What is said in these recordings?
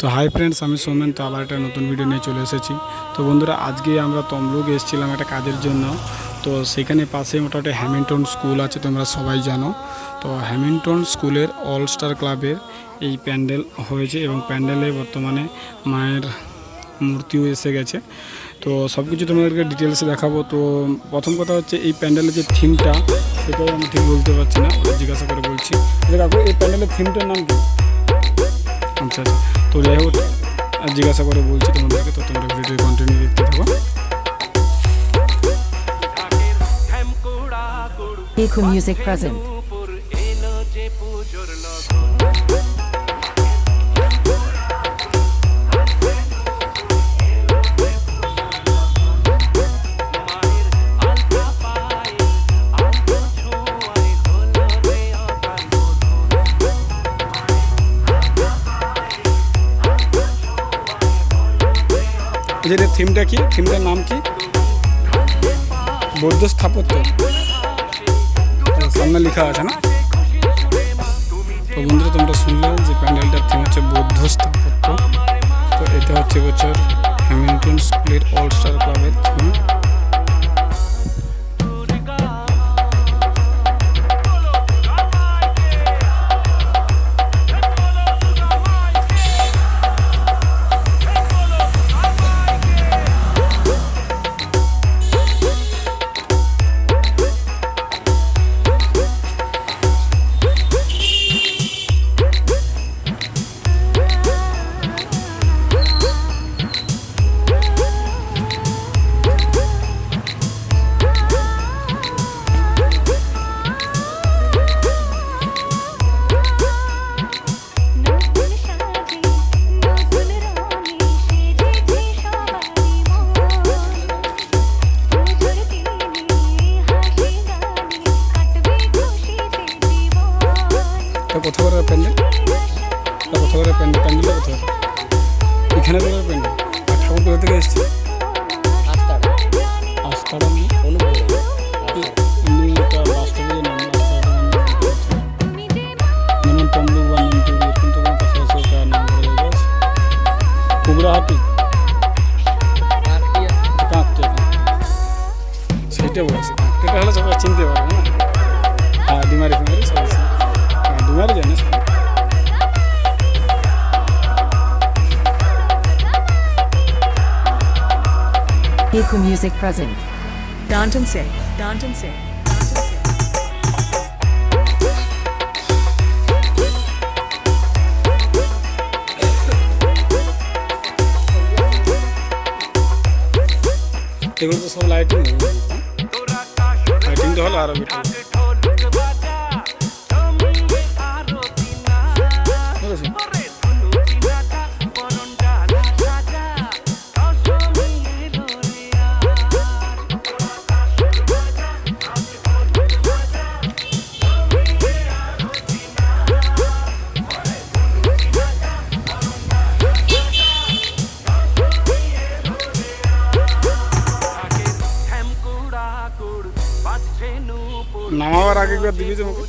তো hi friends, আমি সৌমেন। তো আবার একটা নতুন ভিডিও নিয়ে চলে এসেছি। তো বন্ধুরা, আজকে আমরা তমলুক এসেছিলাম একটা কাজের জন্য। তো সেখানে পাশে মোটামুটি হ্যামিল্টন স্কুল আছে, তোমরা সবাই জানো। তো হ্যামিল্টন স্কুলের অল স্টার ক্লাবের এই প্যান্ডেল হয়েছে এবং প্যান্ডেলে বর্তমানে মায়ের মূর্তিও এসে গেছে। তো সব কিছু তোমাদেরকে ডিটেলসে দেখাবো। তো প্রথম কথা হচ্ছে, এই প্যান্ডেলের যে থিমটা, সেটাও আমি ঠিক বলতে পারছি না, জিজ্ঞাসা করে বলছি। কাকু, এই প্যান্ডেলের থিমটার নাম কি? আচ্ছা আচ্ছা, তো যাই হোক জিজ্ঞাসা করে বলছি তোমাদেরকে। তো তোমরা ভিডিও কন্টিনিউ দেখতে থাকো। Eco Music present. যেটা থিমটা কি, থিমটার নাম কি? বৌদ্ধ স্থাপত্য সামনে লেখা আছে না? তো বন্ধুরা, তোমরা শুনলে যে প্যান্ডেলটার থিম হচ্ছে বৌদ্ধ স্থাপত্য। তো এটা হচ্ছে বছর হ্যামিল্টন স্কুলের অল স্টার ক্লাবের থিম। কোথাকার প্যান্ডেল? কোথাকার প্যান্ডেলটা কোথায়? এখানে কোথাকার প্যান্ডেল? আর ঠাকুর কোথা থেকে এসছে? আস্তাড়া এমনি একটা বাস্তবে নাম যেমন তমলুক বা নিমতলি, এরকম তো কোনো কাছাকাছি একটা নাম করে জায়গা আছে। কুবরাহাটি, কাঁকটিয়া, সেইটা বলেছে। কাঁকটিয়াটা হলে সবাই চিনতে পারবে না। হ্যাঁ, ডিমারি ফিমারি সবাই ডিমারি জানিস। Eco Music present. Danton say. এগুলো তো সব লাইটিং তো হলো আরো বেটার। নামাবার আগে একবার দিবি তোমাকে।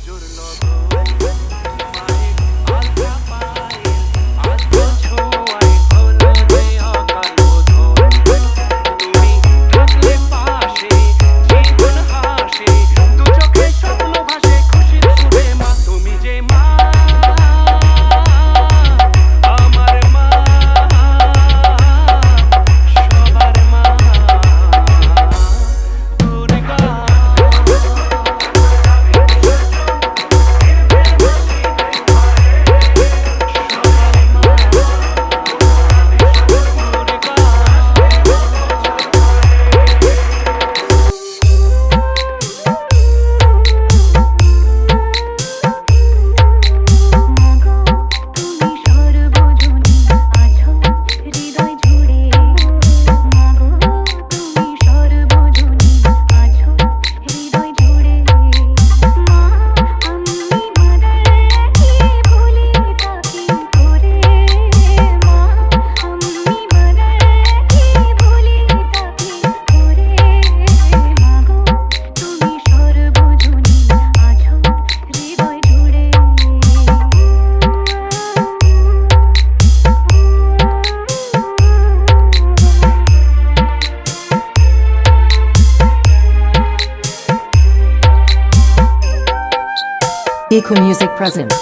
Piku Music present.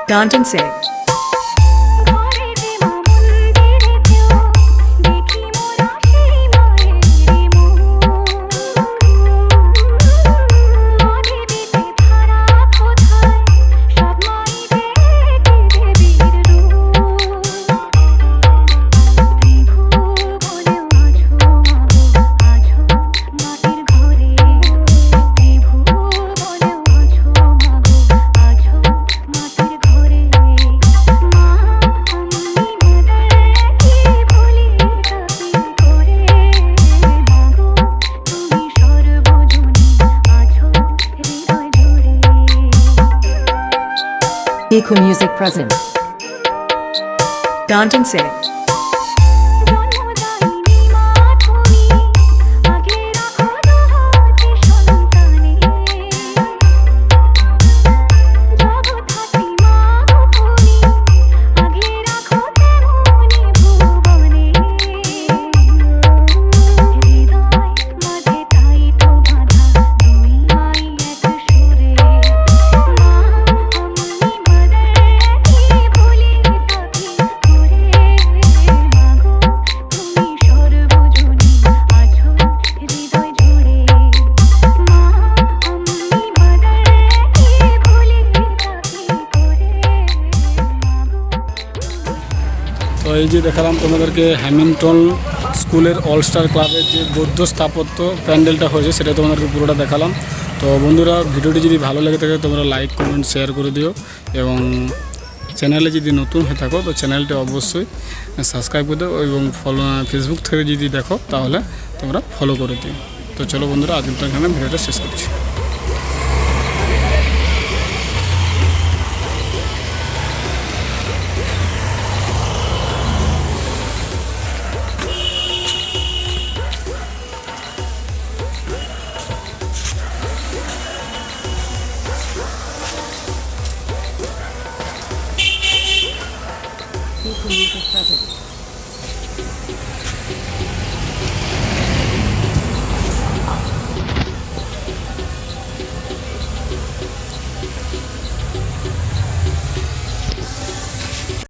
Danton Singh. Piku Music present. Danton Singh. তো এই যে দেখালাম তোমাদেরকে হ্যামিল্টন স্কুলের অলস্টার ক্লাবের যে বৌদ্ধ স্থাপত্য প্যান্ডেলটা হয়েছে সেটা তোমাদেরকে পুরোটা দেখালাম। তো বন্ধুরা ভিডিওটি যদি ভালো লেগে থাকে তোমরা লাইক কমেন্ট শেয়ার করে দিও, এবং চ্যানেলে যদি নতুন হয়ে থাকো তো চ্যানেলটি অবশ্যই সাবস্ক্রাইব করে দিও, এবং ফেসবুক থেকে যদি দেখো তাহলে তোমরা ফলো করে দিও। তো চলো বন্ধুরা আজকের এখানে ভিডিওটা শেষ করছি। Piku Music present.